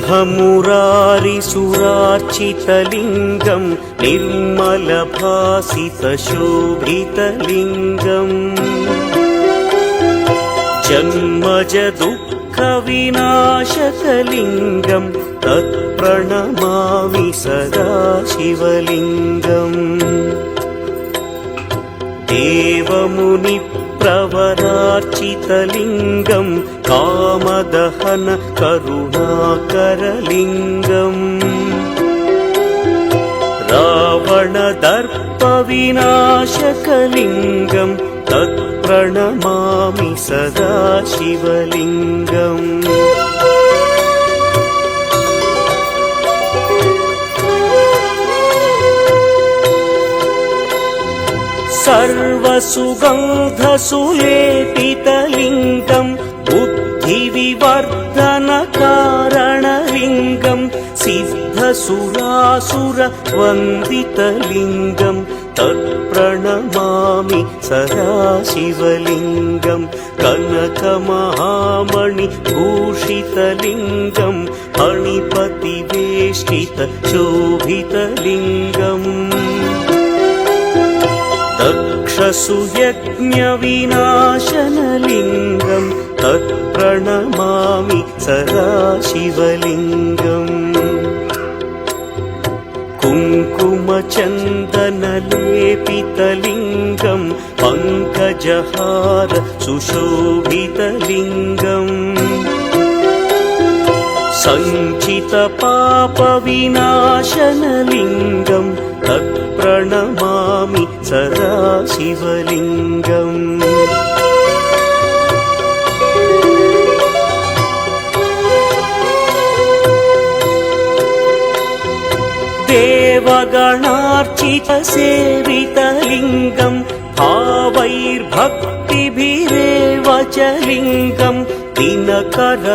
शुभमुरारिसुरार्चितलिङ्गं निर्मलभासितशोभितलिङ्गम् जन्मजदुःखविनाशकलिङ्गं तत्प्रणमामि सदा शिवलिङ्गम् देवमुनिप्रवरार्चितलिङ्गं कामदहन करुणाकरलिङ्गम् रावणदर्पविनाशकलिङ्गं तत्प्रणमामि सदा शिवलिङ्गम् सर्वसुगन्धसुलेपितलिङ्गं बुद्धिविवर्धनकारणलिङ्गं सिद्धसुरासुरवन्दितलिङ्गं तत्प्रणमामि सदा शिवलिङ्गं कनकमहामणिभूषितलिङ्गं फणिपतिवेष्टितशोभितलिङ्गम् दक्षसुयज्ञविनाशनलिङ्गं तत्प्रणमामि सदा शिवलिङ्गम् कुङ्कुमचन्दनलेपितलिङ्गं पङ्कजहार सुशोभितलिङ्गम् सञ्चितपापविनाशनलिङ्गं तत्प्रणमामि सदा शिवलिङ्गम् देवगणार्चितसेवितलिङ्गं भावैर्भक्तिभिरेव च लिङ्गं दिनकर